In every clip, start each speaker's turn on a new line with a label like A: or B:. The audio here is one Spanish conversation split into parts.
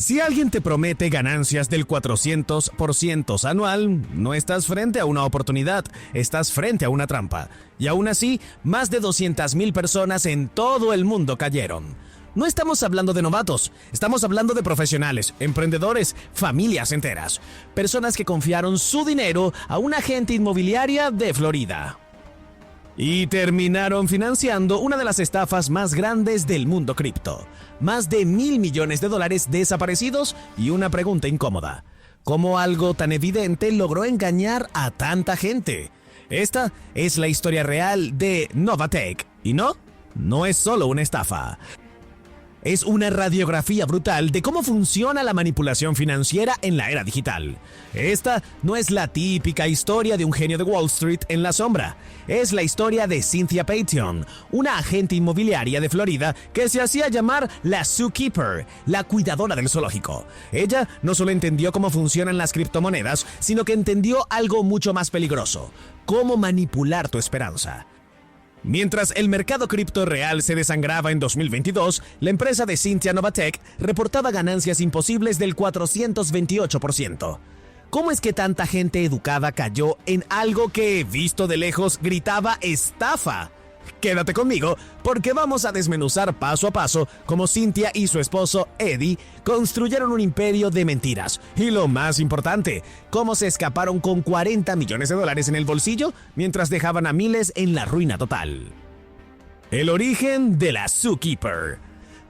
A: Si alguien te promete ganancias del 400% anual, no estás frente a una oportunidad, estás frente a una trampa. Y aún así, más de 200,000 personas en todo el mundo cayeron. No estamos hablando de novatos, estamos hablando de profesionales, emprendedores, familias enteras. Personas que confiaron su dinero a una agente inmobiliaria de Florida. Y terminaron financiando una de las estafas más grandes del mundo cripto. Más de $1,000 millones desaparecidos y una pregunta incómoda. ¿Cómo algo tan evidente logró engañar a tanta gente? Esta es la historia real de Novatech. Y no es solo una estafa. Es una radiografía brutal de cómo funciona la manipulación financiera en la era digital. Esta no es la típica historia de un genio de Wall Street en la sombra. Es la historia de Cynthia Payton, una agente inmobiliaria de Florida que se hacía llamar la Zookeeper, la cuidadora del zoológico. Ella no solo entendió cómo funcionan las criptomonedas, sino que entendió algo mucho más peligroso: cómo manipular tu esperanza. Mientras el mercado cripto real se desangraba en 2022, la empresa de Cynthia Novatech reportaba ganancias imposibles del 428%. ¿Cómo es que tanta gente educada cayó en algo que, visto de lejos, gritaba estafa? Quédate conmigo, porque vamos a desmenuzar paso a paso cómo Cynthia y su esposo Eddie construyeron un imperio de mentiras. Y lo más importante, cómo se escaparon con $40 millones en el bolsillo mientras dejaban a miles en la ruina total. El origen de la Zookeeper.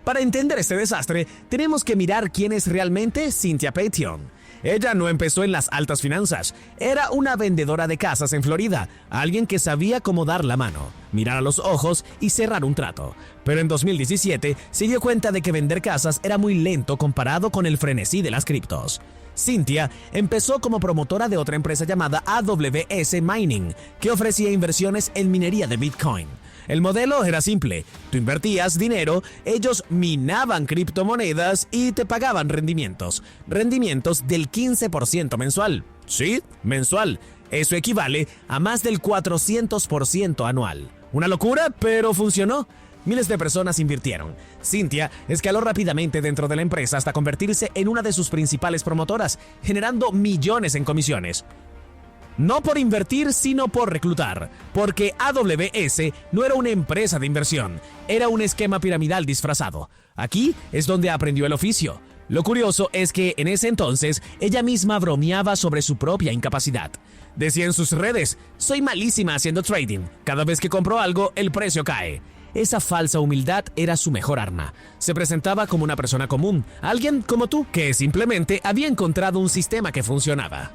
A: Para entender este desastre, tenemos que mirar quién es realmente Cynthia Payton. Ella no empezó en las altas finanzas, era una vendedora de casas en Florida, alguien que sabía cómo dar la mano, mirar a los ojos y cerrar un trato. Pero en 2017 se dio cuenta de que vender casas era muy lento comparado con el frenesí de las criptos. Cynthia empezó como promotora de otra empresa llamada AWS Mining, que ofrecía inversiones en minería de Bitcoin. El modelo era simple: tú invertías dinero, ellos minaban criptomonedas y te pagaban rendimientos del 15% mensual. Sí, mensual. Eso equivale a más del 400% anual. Una locura, pero funcionó. Miles de personas invirtieron. Cynthia escaló rápidamente dentro de la empresa hasta convertirse en una de sus principales promotoras, generando millones en comisiones. No por invertir, sino por reclutar, porque AWS no era una empresa de inversión, era un esquema piramidal disfrazado. Aquí es donde aprendió el oficio. Lo curioso es que en ese entonces ella misma bromeaba sobre su propia incapacidad. Decía en sus redes: soy malísima haciendo trading, cada vez que compro algo el precio cae. Esa falsa humildad era su mejor arma. Se presentaba como una persona común, alguien como tú, que simplemente había encontrado un sistema que funcionaba.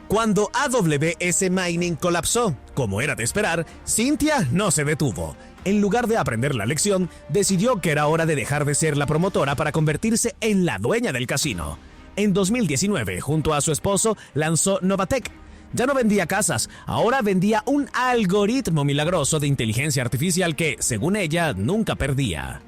A: Cuando AWS Mining colapsó, como era de esperar, Cynthia no se detuvo. En lugar de aprender la lección, decidió que era hora de dejar de ser la promotora para convertirse en la dueña del casino. En 2019, junto a su esposo, lanzó Novatech. Ya no vendía casas, ahora vendía un algoritmo milagroso de inteligencia artificial que, según ella, nunca perdía.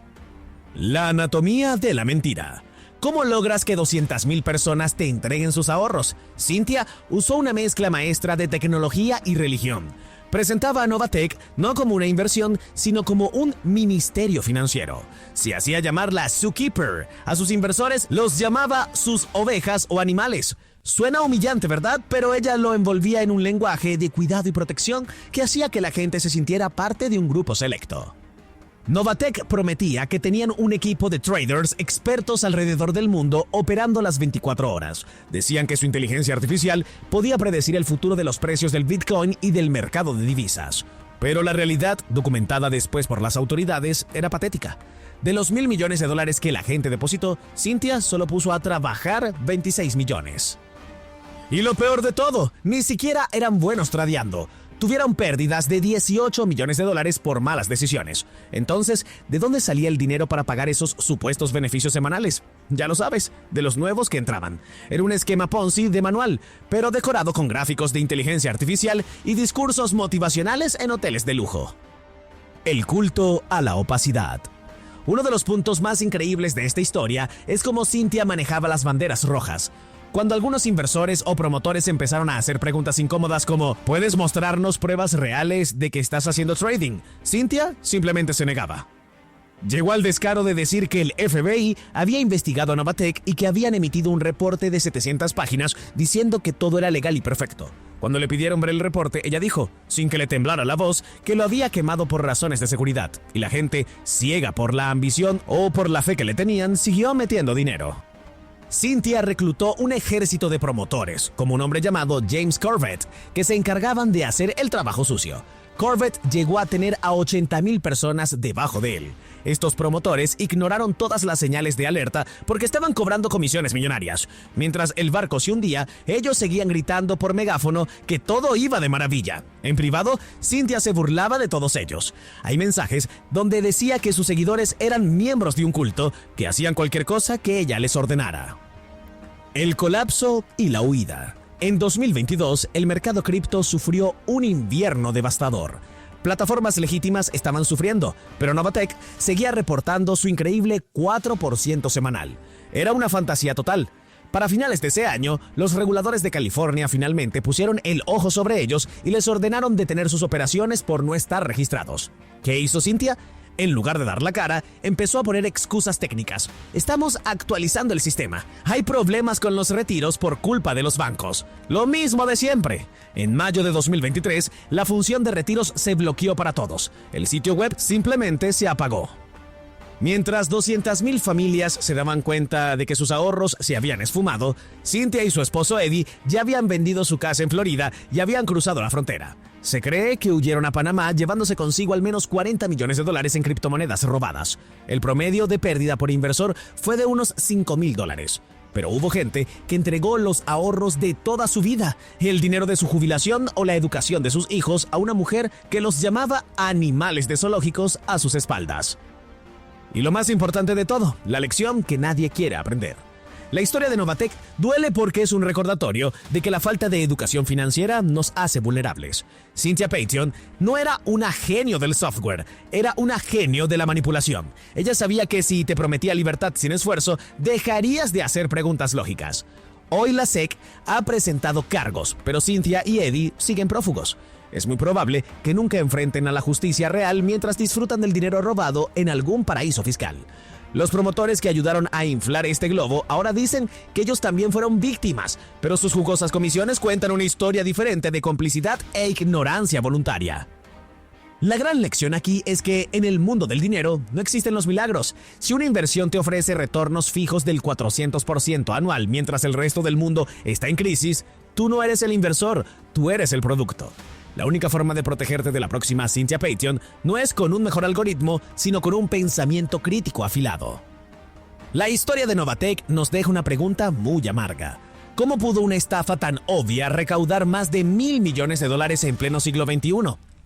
A: La anatomía de la mentira. ¿Cómo logras que 200,000 personas te entreguen sus ahorros? Cynthia usó una mezcla maestra de tecnología y religión. Presentaba a Novatech no como una inversión, sino como un ministerio financiero. Se hacía llamar la Zookeeper. A sus inversores los llamaba sus ovejas o animales. Suena humillante, ¿verdad? Pero ella lo envolvía en un lenguaje de cuidado y protección que hacía que la gente se sintiera parte de un grupo selecto. Novatech prometía que tenían un equipo de traders expertos alrededor del mundo operando las 24 horas. Decían que su inteligencia artificial podía predecir el futuro de los precios del Bitcoin y del mercado de divisas. Pero la realidad, documentada después por las autoridades, era patética. De los $1,000 millones que la gente depositó, Cynthia solo puso a trabajar 26 millones. Y lo peor de todo, ni siquiera eran buenos tradeando. Tuvieron pérdidas de $18 millones por malas decisiones. Entonces, ¿de dónde salía el dinero para pagar esos supuestos beneficios semanales? Ya lo sabes, de los nuevos que entraban. Era un esquema Ponzi de manual, pero decorado con gráficos de inteligencia artificial y discursos motivacionales en hoteles de lujo. El culto a la opacidad. Uno de los puntos más increíbles de esta historia es cómo Cynthia manejaba las banderas rojas. Cuando algunos inversores o promotores empezaron a hacer preguntas incómodas como ¿puedes mostrarnos pruebas reales de que estás haciendo trading?, Cynthia simplemente se negaba. Llegó al descaro de decir que el FBI había investigado a Novatek y que habían emitido un reporte de 700 páginas diciendo que todo era legal y perfecto. Cuando le pidieron ver el reporte, ella dijo, sin que le temblara la voz, que lo había quemado por razones de seguridad. Y la gente, ciega por la ambición o por la fe que le tenían, siguió metiendo dinero. Cynthia reclutó un ejército de promotores, como un hombre llamado James Corbett, que se encargaban de hacer el trabajo sucio. Corbett llegó a tener a 80,000 personas debajo de él. Estos promotores ignoraron todas las señales de alerta porque estaban cobrando comisiones millonarias. Mientras el barco se hundía, ellos seguían gritando por megáfono que todo iba de maravilla. En privado, Cynthia se burlaba de todos ellos. Hay mensajes donde decía que sus seguidores eran miembros de un culto que hacían cualquier cosa que ella les ordenara. El colapso y la huida. En 2022, el mercado cripto sufrió un invierno devastador. Plataformas legítimas estaban sufriendo, pero Novatek seguía reportando su increíble 4% semanal. Era una fantasía total. Para finales de ese año, los reguladores de California finalmente pusieron el ojo sobre ellos y les ordenaron detener sus operaciones por no estar registrados. ¿Qué hizo Cynthia? En lugar de dar la cara, empezó a poner excusas técnicas. Estamos actualizando el sistema. Hay problemas con los retiros por culpa de los bancos. Lo mismo de siempre. En mayo de 2023, la función de retiros se bloqueó para todos. El sitio web simplemente se apagó. Mientras 200,000 familias se daban cuenta de que sus ahorros se habían esfumado, Cynthia y su esposo Eddie ya habían vendido su casa en Florida y habían cruzado la frontera. Se cree que huyeron a Panamá llevándose consigo al menos $40 millones en criptomonedas robadas. El promedio de pérdida por inversor fue de unos $5,000. Pero hubo gente que entregó los ahorros de toda su vida, el dinero de su jubilación o la educación de sus hijos a una mujer que los llamaba animales de zoológicos a sus espaldas. Y lo más importante de todo, la lección que nadie quiere aprender. La historia de Novatek duele porque es un recordatorio de que la falta de educación financiera nos hace vulnerables. Cynthia Payton no era una genio del software, era una genio de la manipulación. Ella sabía que si te prometía libertad sin esfuerzo, dejarías de hacer preguntas lógicas. Hoy la SEC ha presentado cargos, pero Cynthia y Eddie siguen prófugos. Es muy probable que nunca enfrenten a la justicia real mientras disfrutan del dinero robado en algún paraíso fiscal. Los promotores que ayudaron a inflar este globo ahora dicen que ellos también fueron víctimas, pero sus jugosas comisiones cuentan una historia diferente de complicidad e ignorancia voluntaria. La gran lección aquí es que en el mundo del dinero no existen los milagros. Si una inversión te ofrece retornos fijos del 400% anual mientras el resto del mundo está en crisis, tú no eres el inversor, tú eres el producto. La única forma de protegerte de la próxima Cynthia Payton no es con un mejor algoritmo, sino con un pensamiento crítico afilado. La historia de Novatek nos deja una pregunta muy amarga. ¿Cómo pudo una estafa tan obvia recaudar más de $1,000 millones en pleno siglo XXI?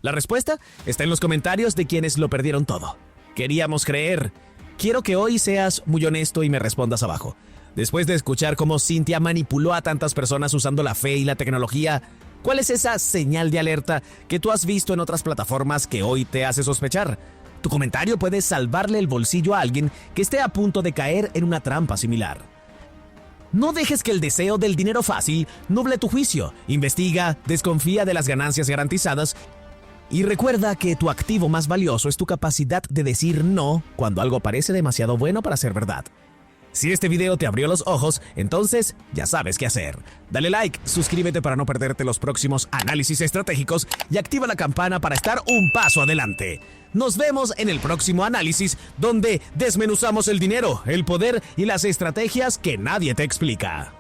A: La respuesta está en los comentarios de quienes lo perdieron todo. Queríamos creer. Quiero que hoy seas muy honesto y me respondas abajo. Después de escuchar cómo Cynthia manipuló a tantas personas usando la fe y la tecnología, ¿cuál es esa señal de alerta que tú has visto en otras plataformas que hoy te hace sospechar? Tu comentario puede salvarle el bolsillo a alguien que esté a punto de caer en una trampa similar. No dejes que el deseo del dinero fácil nuble tu juicio. Investiga, desconfía de las ganancias garantizadas y recuerda que tu activo más valioso es tu capacidad de decir no cuando algo parece demasiado bueno para ser verdad. Si este video te abrió los ojos, entonces ya sabes qué hacer. Dale like, suscríbete para no perderte los próximos análisis estratégicos y activa la campana para estar un paso adelante. Nos vemos en el próximo análisis donde desmenuzamos el dinero, el poder y las estrategias que nadie te explica.